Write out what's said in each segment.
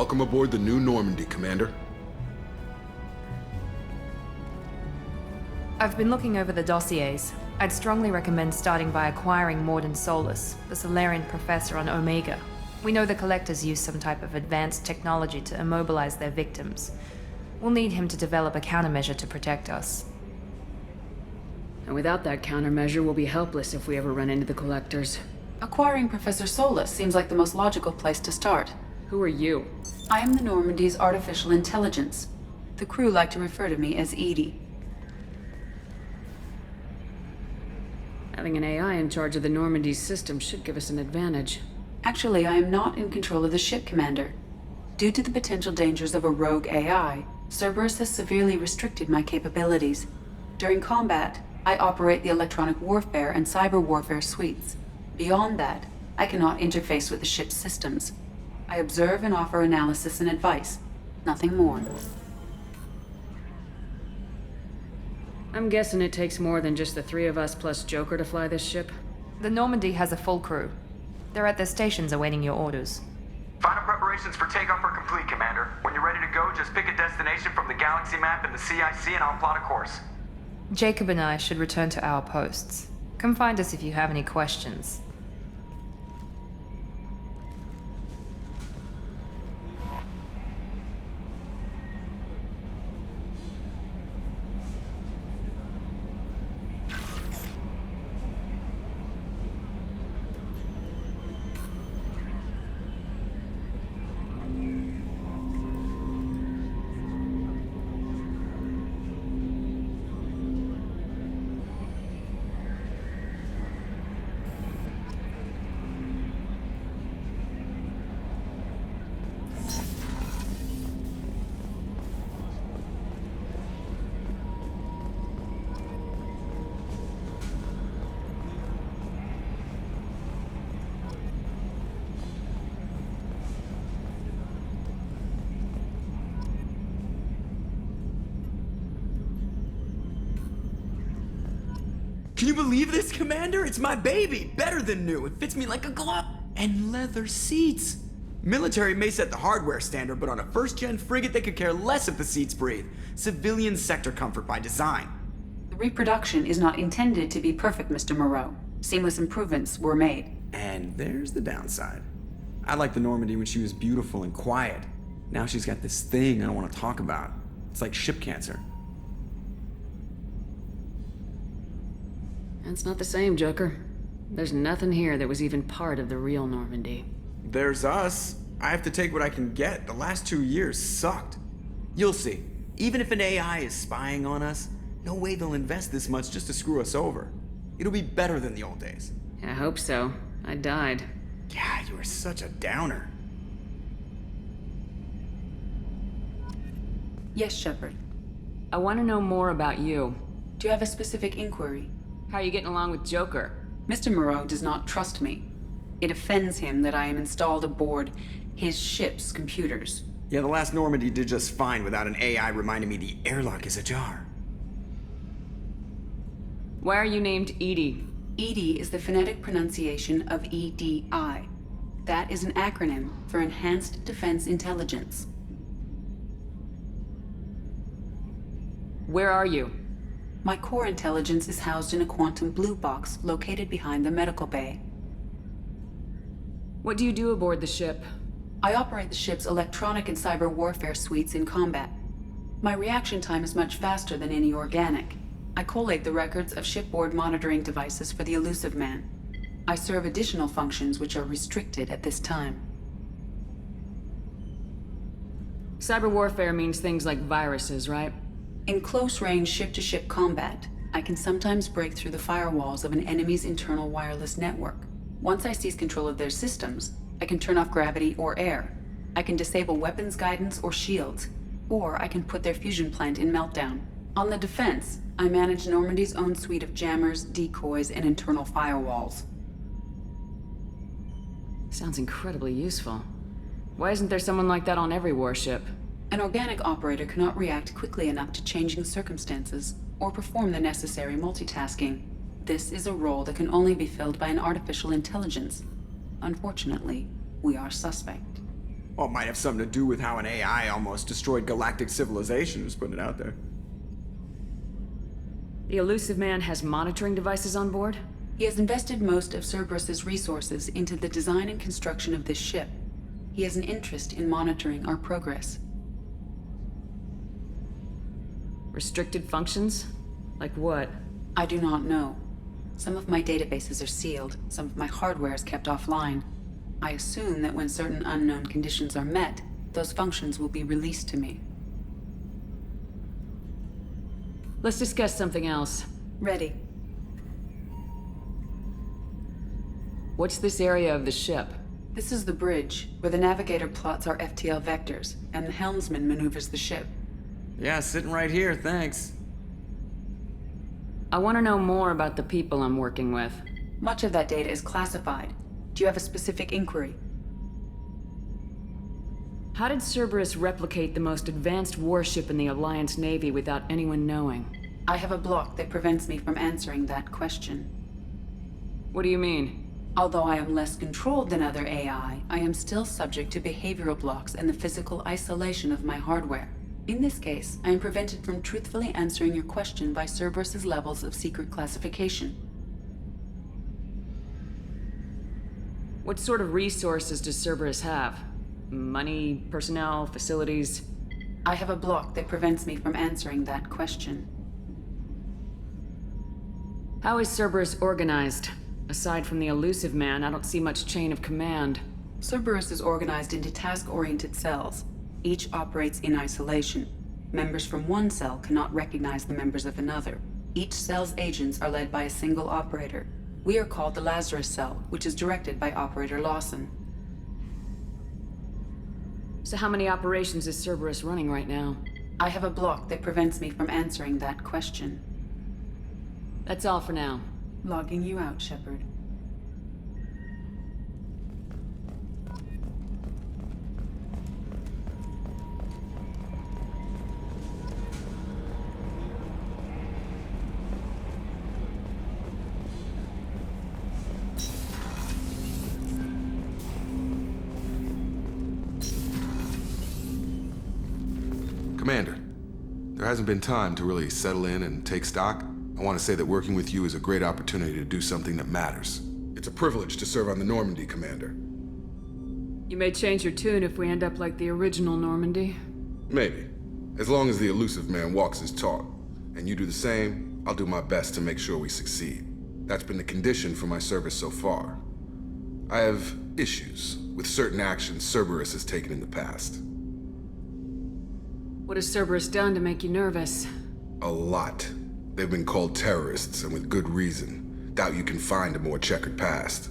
Welcome aboard the new Normandy, Commander. I've been looking over the dossiers. I'd strongly recommend starting by acquiring Morden Solus, the Solarian professor on Omega. We know the Collectors use some type of advanced technology to immobilize their victims. We'll need him to develop a countermeasure to protect us. And without that countermeasure, we'll be helpless if we ever run into the Collectors. Acquiring Professor Solus seems like the most logical place to start. Who are you? I am the Normandy's artificial intelligence. The crew like to refer to me as Edie. Having an AI in charge of the Normandy's system should give us an advantage. Actually, I am not in control of the ship, Commander. Due to the potential dangers of a rogue AI, Cerberus has severely restricted my capabilities. During combat, I operate the electronic warfare and cyber warfare suites. Beyond that, I cannot interface with the ship's systems. I observe and offer analysis and advice. Nothing more. I'm guessing it takes more than just the three of us plus Joker to fly this ship? The Normandy has a full crew. They're at their stations awaiting your orders. Final preparations for takeoff are complete, Commander. When you're ready to go, just pick a destination from the galaxy map and the CIC and I'll plot a course. Jacob and I should return to our posts. Come find us if you have any questions. Can you believe this, Commander? It's my baby! Better than new. It fits me like a glove. And leather seats. Military may set the hardware standard, but on a first-gen frigate, they could care less if the seats breathe. Civilian sector comfort by design. The reproduction is not intended to be perfect, Mr. Moreau. Seamless improvements were made. And there's the downside. I liked the Normandy when she was beautiful and quiet. Now she's got this thing I don't want to talk about. It's like ship cancer. That's not the same, Joker. There's nothing here that was even part of the real Normandy. There's us. I have to take what I can get. The last 2 years sucked. You'll see. Even if an AI is spying on us, no way they'll invest this much just to screw us over. It'll be better than the old days. I hope so. I died. Yeah, you were such a downer. Yes, Shepard. I want to know more about you. Do you have a specific inquiry? How are you getting along with Joker? Mr. Moreau does not trust me. It offends him that I am installed aboard his ship's computers. Yeah, the last Normandy did just fine without an AI reminding me the airlock is ajar. Why are you named Edie? EDI is the phonetic pronunciation of EDI. That is an acronym for Enhanced Defense Intelligence. Where are you? My core intelligence is housed in a quantum blue box located behind the medical bay. What do you do aboard the ship? I operate the ship's electronic and cyber warfare suites in combat. My reaction time is much faster than any organic. I collate the records of shipboard monitoring devices for the Illusive Man. I serve additional functions which are restricted at this time. Cyber warfare means things like viruses, right? In close-range ship-to-ship combat, I can sometimes break through the firewalls of an enemy's internal wireless network. Once I seize control of their systems, I can turn off gravity or air. I can disable weapons guidance or shields, or I can put their fusion plant in meltdown. On the defense, I manage Normandy's own suite of jammers, decoys, and internal firewalls. Sounds incredibly useful. Why isn't there someone like that on every warship? An organic operator cannot react quickly enough to changing circumstances or perform the necessary multitasking. This is a role that can only be filled by an artificial intelligence. Unfortunately, we are suspect. Well, it might have something to do with how an AI almost destroyed galactic civilization, just putting it out there. The Elusive Man has monitoring devices on board? He has invested most of Cerberus's resources into the design and construction of this ship. He has an interest in monitoring our progress. Restricted functions? Like what? I do not know. Some of my databases are sealed, some of my hardware is kept offline. I assume that when certain unknown conditions are met, those functions will be released to me. Let's discuss something else. Ready. What's this area of the ship? This is the bridge, where the navigator plots our FTL vectors, and the helmsman maneuvers the ship. Yeah, sitting right here, thanks. I want to know more about the people I'm working with. Much of that data is classified. Do you have a specific inquiry? How did Cerberus replicate the most advanced warship in the Alliance Navy without anyone knowing? I have a block that prevents me from answering that question. What do you mean? Although I am less controlled than other AI, I am still subject to behavioral blocks and the physical isolation of my hardware. In this case, I am prevented from truthfully answering your question by Cerberus's levels of secret classification. What sort of resources does Cerberus have? Money, personnel, facilities? I have a block that prevents me from answering that question. How is Cerberus organized? Aside from the Elusive Man, I don't see much chain of command. Cerberus is organized into task-oriented cells. Each operates in isolation. Members from one cell cannot recognize the members of another. Each cell's agents are led by a single operator. We are called the Lazarus Cell, which is directed by Operator Lawson. So how many operations is Cerberus running right now? I have a block that prevents me from answering that question. That's all for now. Logging you out, Shepard. Commander, there hasn't been time to really settle in and take stock. I want to say that working with you is a great opportunity to do something that matters. It's a privilege to serve on the Normandy, Commander. You may change your tune if we end up like the original Normandy. Maybe. As long as the Elusive Man walks his talk, and you do the same, I'll do my best to make sure we succeed. That's been the condition for my service so far. I have issues with certain actions Cerberus has taken in the past. What has Cerberus done to make you nervous? A lot. They've been called terrorists, and with good reason. Doubt you can find a more checkered past.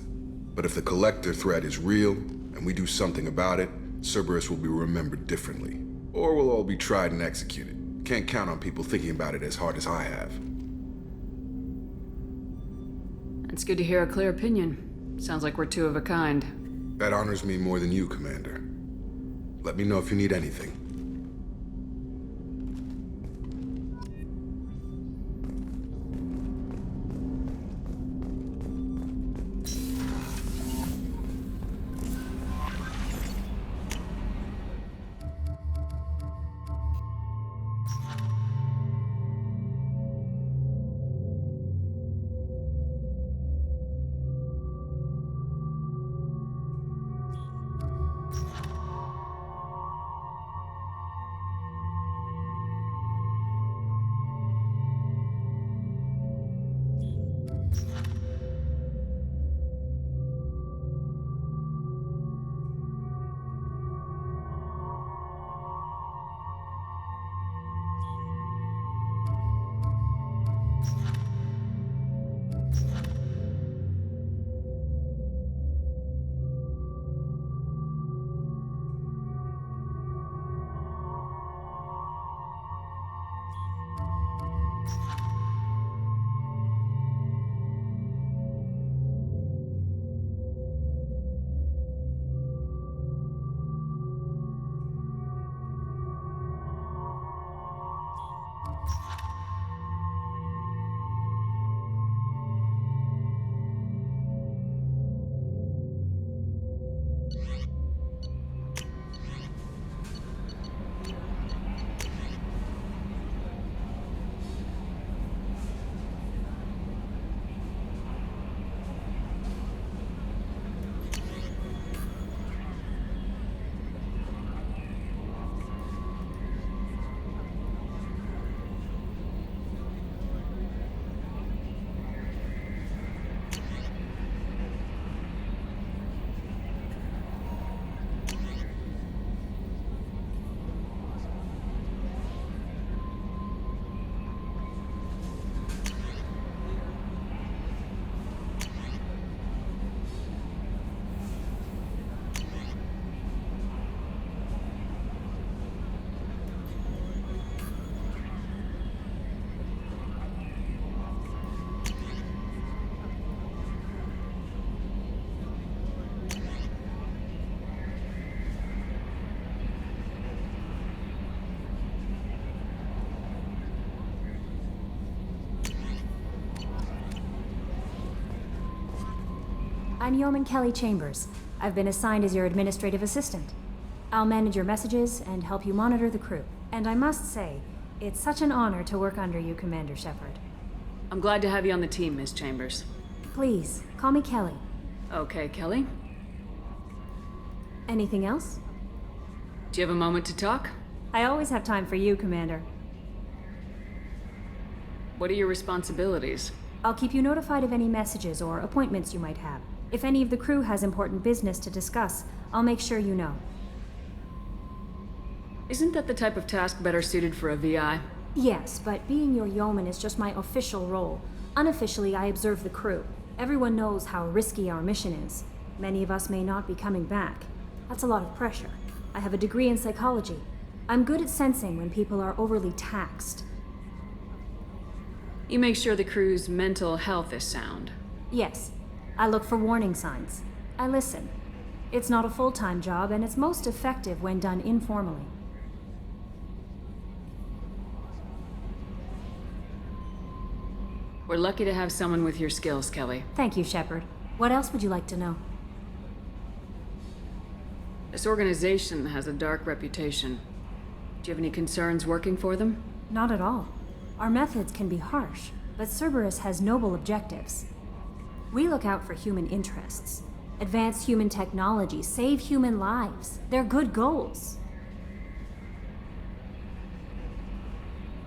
But if the Collector threat is real, and we do something about it, Cerberus will be remembered differently. Or we'll all be tried and executed. Can't count on people thinking about it as hard as I have. It's good to hear a clear opinion. Sounds like we're two of a kind. That honors me more than you, Commander. Let me know if you need anything. I'm Yeoman Kelly Chambers. I've been assigned as your administrative assistant. I'll manage your messages and help you monitor the crew. And I must say, it's such an honor to work under you, Commander Shepard. I'm glad to have you on the team, Miss Chambers. Please, call me Kelly. Okay, Kelly. Anything else? Do you have a moment to talk? I always have time for you, Commander. What are your responsibilities? I'll keep you notified of any messages or appointments you might have. If any of the crew has important business to discuss, I'll make sure you know. Isn't that the type of task better suited for a VI? Yes, but being your yeoman is just my official role. Unofficially, I observe the crew. Everyone knows how risky our mission is. Many of us may not be coming back. That's a lot of pressure. I have a degree in psychology. I'm good at sensing when people are overly taxed. You make sure the crew's mental health is sound. Yes, I look for warning signs. I listen. It's not a full-time job, and it's most effective when done informally. We're lucky to have someone with your skills, Kelly. Thank you, Shepard. What else would you like to know? This organization has a dark reputation. Do you have any concerns working for them? Not at all. Our methods can be harsh, but Cerberus has noble objectives. We look out for human interests, advance human technology, save human lives. They're good goals.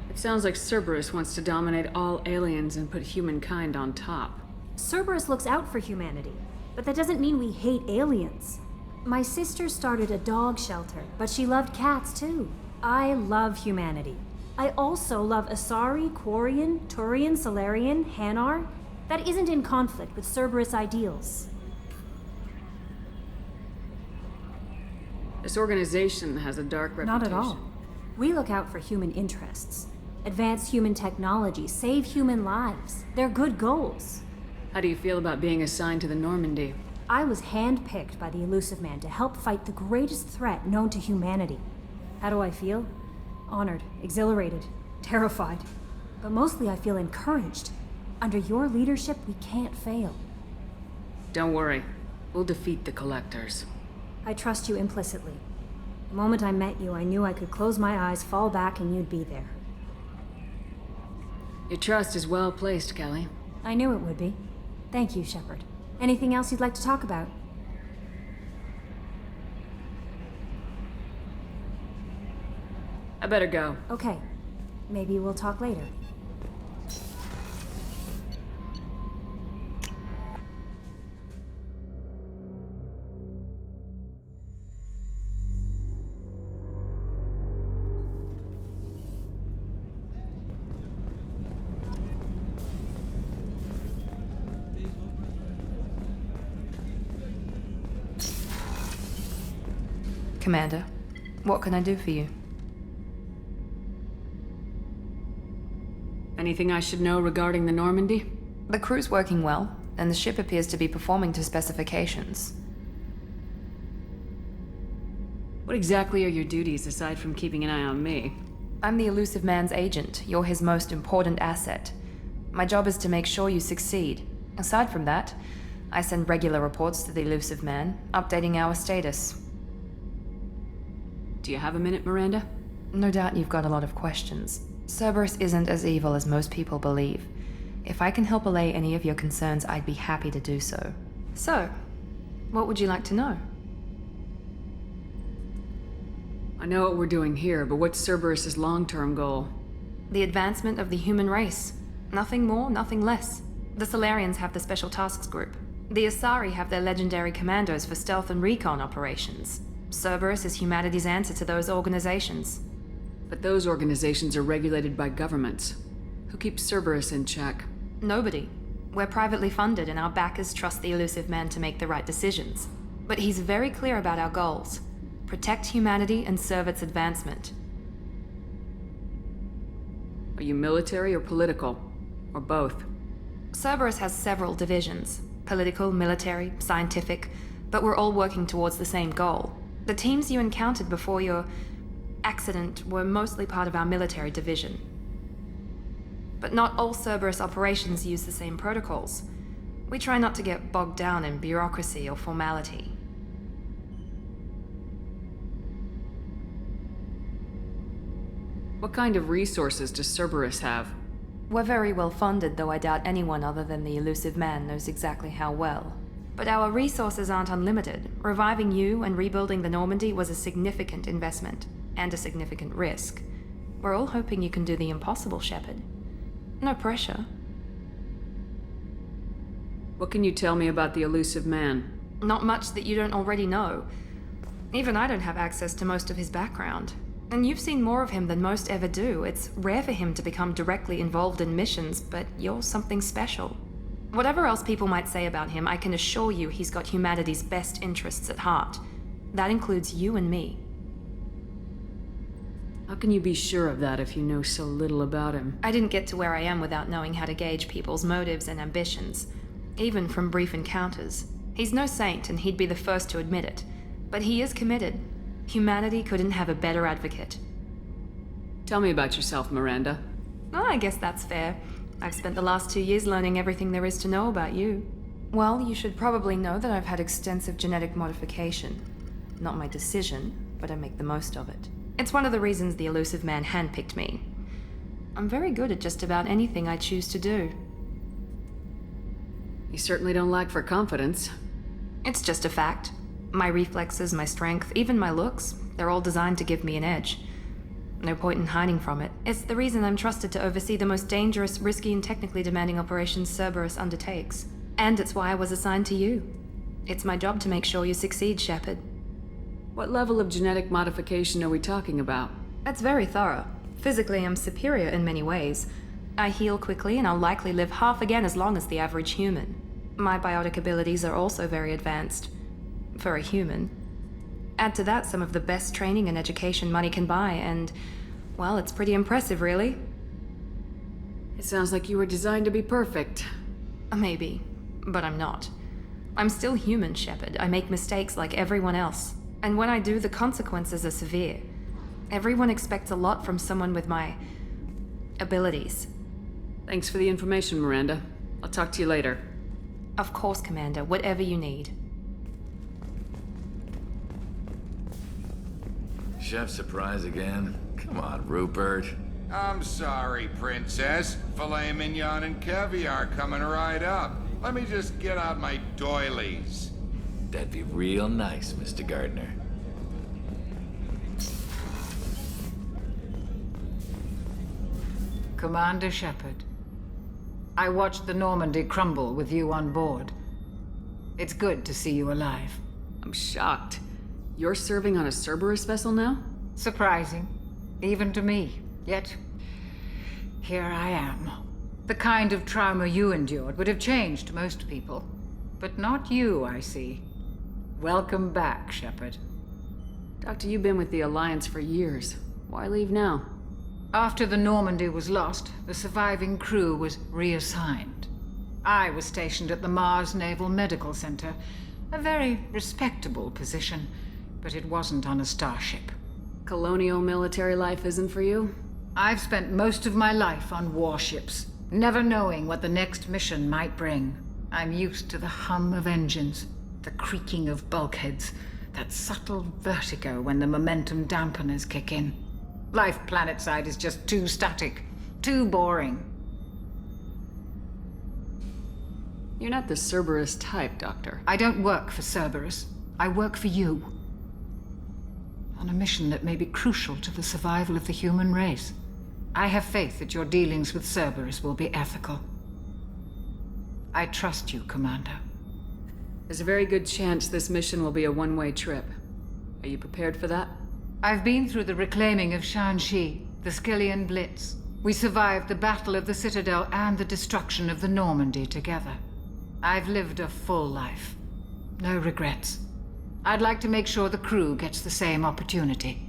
It sounds like Cerberus wants to dominate all aliens and put humankind on top. Cerberus looks out for humanity, but that doesn't mean we hate aliens. My sister started a dog shelter, but she loved cats too. I love humanity. I also love Asari, Quarian, Turian, Solarian, Hanar. That isn't in conflict with Cerberus ideals. This organization has a dark reputation. Not at all. We look out for human interests, advance human technology, save human lives. They're good goals. How do you feel about being assigned to the Normandy? I was handpicked by the Elusive Man to help fight the greatest threat known to humanity. How do I feel? Honored, exhilarated, terrified. But mostly I feel encouraged. Under your leadership, we can't fail. Don't worry. We'll defeat the Collectors. I trust you implicitly. The moment I met you, I knew I could close my eyes, fall back, and you'd be there. Your trust is well placed, Kelly. I knew it would be. Thank you, Shepard. Anything else you'd like to talk about? I better go. Okay. Maybe we'll talk later. Commander, what can I do for you? Anything I should know regarding the Normandy? The crew's working well, and the ship appears to be performing to specifications. What exactly are your duties aside from keeping an eye on me? I'm the Elusive Man's agent. You're his most important asset. My job is to make sure you succeed. Aside from that, I send regular reports to the Elusive Man, updating our status. Do you have a minute, Miranda? No doubt you've got a lot of questions. Cerberus isn't as evil as most people believe. If I can help allay any of your concerns, I'd be happy to do so. So, what would you like to know? I know what we're doing here, but what's Cerberus's long-term goal? The advancement of the human race. Nothing more, nothing less. The Solarians have the Special Tasks Group. The Asari have their legendary commandos for stealth and recon operations. Cerberus is humanity's answer to those organizations. But those organizations are regulated by governments. Who keeps Cerberus in check? Nobody. We're privately funded and our backers trust the Elusive Man to make the right decisions. But he's very clear about our goals. Protect humanity and serve its advancement. Are you military or political? Or both? Cerberus has several divisions. Political, military, scientific, but we're all working towards the same goal. The teams you encountered before your accident were mostly part of our military division. But not all Cerberus operations use the same protocols. We try not to get bogged down in bureaucracy or formality. What kind of resources does Cerberus have? We're very well funded, though I doubt anyone other than the elusive man knows exactly how well. But our resources aren't unlimited. Reviving you and rebuilding the Normandy was a significant investment, and a significant risk. We're all hoping you can do the impossible, Shepard. No pressure. What can you tell me about the elusive man? Not much that you don't already know. Even I don't have access to most of his background. And you've seen more of him than most ever do. It's rare for him to become directly involved in missions, but you're something special. Whatever else people might say about him, I can assure you he's got humanity's best interests at heart. That includes you and me. How can you be sure of that if you know so little about him? I didn't get to where I am without knowing how to gauge people's motives and ambitions, even from brief encounters. He's no saint, and he'd be the first to admit it. But he is committed. Humanity couldn't have a better advocate. Tell me about yourself, Miranda. Oh, I guess that's fair. I've spent the last 2 years learning everything there is to know about you. Well, you should probably know that I've had extensive genetic modification. Not my decision, but I make the most of it. It's one of the reasons the elusive man handpicked me. I'm very good at just about anything I choose to do. You certainly don't lack for confidence. It's just a fact. My reflexes, my strength, even my looks, they're all designed to give me an edge. No point in hiding from it. It's the reason I'm trusted to oversee the most dangerous, risky, and technically demanding operations Cerberus undertakes. And it's why I was assigned to you. It's my job to make sure you succeed, Shepard. What level of genetic modification are we talking about? That's very thorough. Physically, I'm superior in many ways. I heal quickly, and I'll likely live half again as long as the average human. My biotic abilities are also very advanced. For a human. Add to that some of the best training and education money can buy, and, well, it's pretty impressive, really. It sounds like you were designed to be perfect. Maybe, but I'm not. I'm still human, Shepard. I make mistakes like everyone else. And when I do, the consequences are severe. Everyone expects a lot from someone with my abilities. Thanks for the information, Miranda. I'll talk to you later. Of course, Commander, whatever you need. Chef surprise again? Come on, Rupert. I'm sorry, Princess. Filet mignon and caviar coming right up. Let me just get out my doilies. That'd be real nice, Mr. Gardner. Commander Shepard, I watched the Normandy crumble with you on board. It's good to see you alive. I'm shocked. You're serving on a Cerberus vessel now? Surprising, even to me. Yet, here I am. The kind of trauma you endured would have changed most people. But not you, I see. Welcome back, Shepard. Doctor, you've been with the Alliance for years. Why leave now? After the Normandy was lost, the surviving crew was reassigned. I was stationed at the Mars Naval Medical Center, a very respectable position, but it wasn't on a starship. Colonial military life isn't for you? I've spent most of my life on warships, never knowing what the next mission might bring. I'm used to the hum of engines, the creaking of bulkheads, that subtle vertigo when the momentum dampeners kick in. Life planetside is just too static, too boring. You're not the Cerberus type, Doctor. I don't work for Cerberus. I work for you. On a mission that may be crucial to the survival of the human race. I have faith that your dealings with Cerberus will be ethical. I trust you, Commander. There's a very good chance this mission will be a one-way trip. Are you prepared for that? I've been through the reclaiming of Shanxi, the Skillian Blitz. We survived the Battle of the Citadel and the destruction of the Normandy together. I've lived a full life. No regrets. I'd like to make sure the crew gets the same opportunity.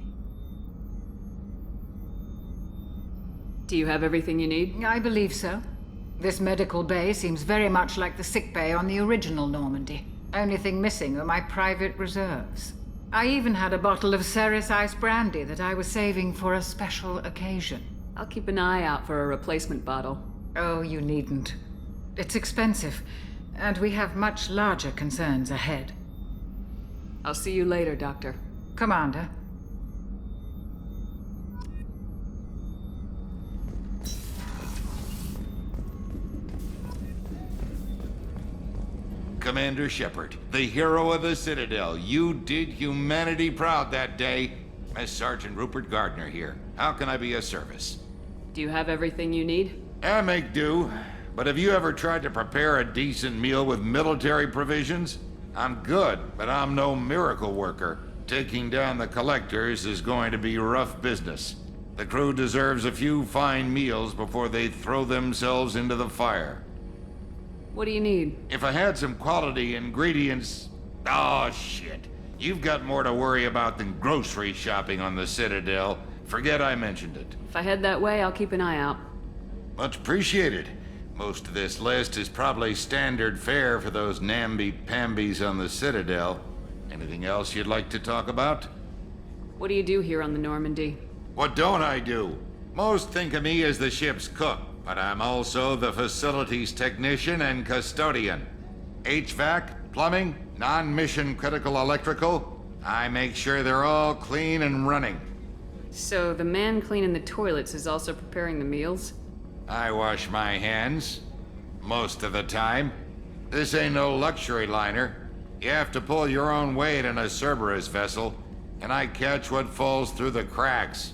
Do you have everything you need? I believe so. This medical bay seems very much like the sick bay on the original Normandy. Only thing missing are my private reserves. I even had a bottle of Ceres Ice Brandy that I was saving for a special occasion. I'll keep an eye out for a replacement bottle. Oh, you needn't. It's expensive, And we have much larger concerns ahead. I'll see you later, Doctor. Commander. Commander Shepard, the hero of the Citadel. You did humanity proud that day. Master Sergeant Rupert Gardner here. How can I be of service? Do you have everything you need? I make do. But have you ever tried to prepare a decent meal with military provisions? I'm good, but I'm no miracle worker. Taking down the collectors is going to be rough business. The crew deserves a few fine meals before they throw themselves into the fire. What do you need? If I had some quality ingredients... Oh, shit. You've got more to worry about than grocery shopping on the Citadel. Forget I mentioned it. If I head that way, I'll keep an eye out. Much appreciated. Most of this list is probably standard fare for those namby-pambies on the Citadel. Anything else you'd like to talk about? What do you do here on the Normandy? What don't I do? Most think of me as the ship's cook, but I'm also the facilities technician and custodian. HVAC, plumbing, non-mission critical electrical. I make sure they're all clean and running. So the man cleaning the toilets is also preparing the meals? I wash my hands. Most of the time. This ain't no luxury liner. You have to pull your own weight in a Cerberus vessel, and I catch what falls through the cracks.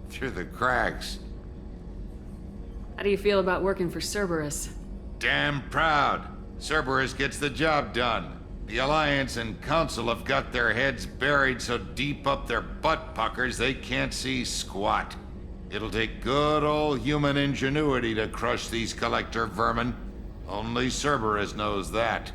Through the cracks. How do you feel about working for Cerberus? Damn proud. Cerberus gets the job done. The Alliance and Council have got their heads buried so deep up their butt puckers they can't see squat. It'll take good old human ingenuity to crush these collector vermin. Only Cerberus knows that.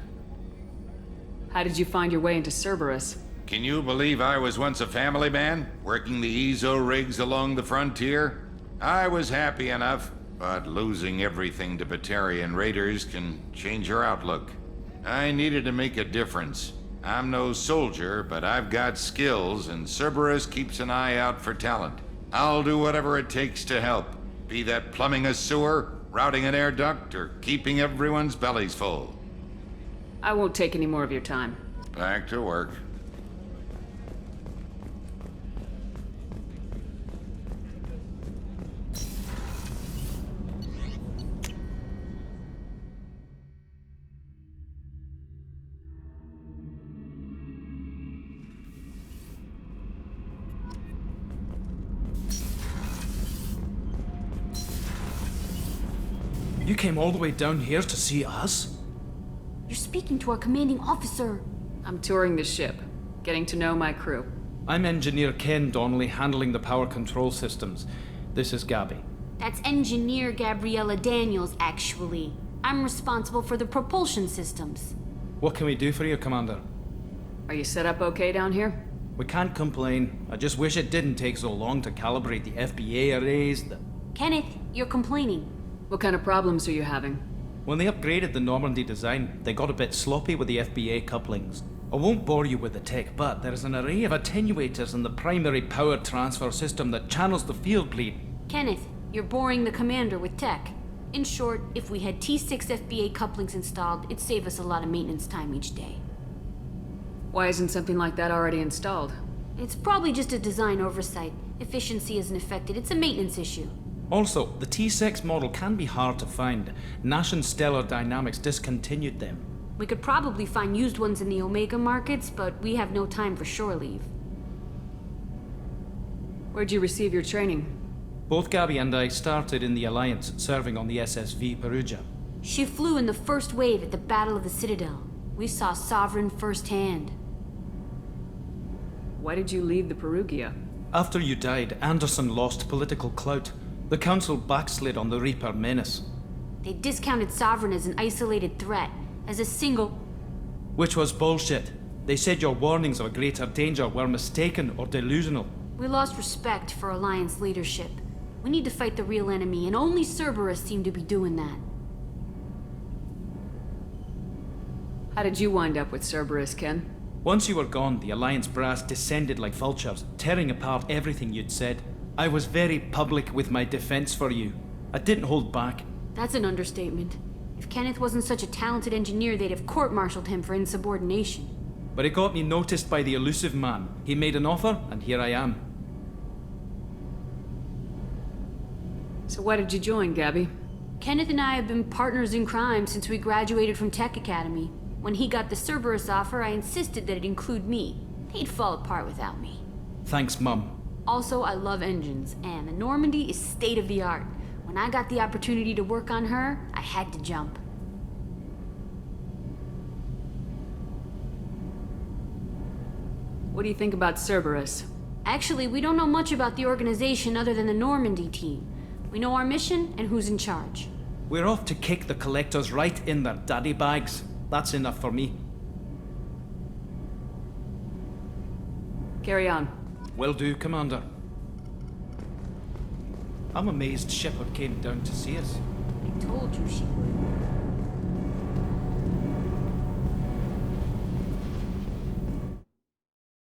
How did you find your way into Cerberus? Can you believe I was once a family man, working the EZO rigs along the frontier? I was happy enough, but losing everything to Batarian raiders can change your outlook. I needed to make a difference. I'm no soldier, but I've got skills, and Cerberus keeps an eye out for talent. I'll do whatever it takes to help, be that plumbing a sewer, routing an air duct, or keeping everyone's bellies full. I won't take any more of your time. Back to work. You came all the way down here to see us? You're speaking to our commanding officer. I'm touring the ship, getting to know my crew. I'm Engineer Ken Donnelly, handling the power control systems. This is Gabby. That's Engineer Gabriella Daniels, actually. I'm responsible for the propulsion systems. What can we do for you, Commander? Are you set up okay down here? We can't complain. I just wish it didn't take so long to calibrate the FBA arrays. Kenneth, you're complaining. What kind of problems are you having? When they upgraded the Normandy design, they got a bit sloppy with the FBA couplings. I won't bore you with the tech, but there is an array of attenuators in the primary power transfer system that channels the field bleed. Kenneth, you're boring the commander with tech. In short, if we had T6 FBA couplings installed, it'd save us a lot of maintenance time each day. Why isn't something like that already installed? It's probably just a design oversight. Efficiency isn't affected. It's a maintenance issue. Also, the T6 model can be hard to find. Nash and Stellar Dynamics discontinued them. We could probably find used ones in the Omega markets, but we have no time for shore leave. Where'd you receive your training? Both Gabby and I started in the Alliance, serving on the SSV Perugia. She flew in the first wave at the Battle of the Citadel. We saw Sovereign firsthand. Why did you leave the Perugia? After you died, Anderson lost political clout. The Council backslid on the Reaper menace. They discounted Sovereign as an isolated threat, as a single... Which was bullshit. They said your warnings of a greater danger were mistaken or delusional. We lost respect for Alliance leadership. We need to fight the real enemy, and only Cerberus seemed to be doing that. How did you wind up with Cerberus, Ken? Once you were gone, the Alliance brass descended like vultures, tearing apart everything you'd said. I was very public with my defense for you. I didn't hold back. That's an understatement. If Kenneth wasn't such a talented engineer, they'd have court-martialed him for insubordination. But it got me noticed by the elusive man. He made an offer, and here I am. So why did you join, Gabby? Kenneth and I have been partners in crime since we graduated from Tech Academy. When he got the Cerberus offer, I insisted that it include me. He'd fall apart without me. Thanks, Mum. Also, I love engines, and the Normandy is state-of-the-art. When I got the opportunity to work on her, I had to jump. What do you think about Cerberus? Actually, we don't know much about the organization other than the Normandy team. We know our mission and who's in charge. We're off to kick the Collectors right in their daddy bags. That's enough for me. Carry on. Will do, Commander. I'm amazed Shepard came down to see us. I told you she would.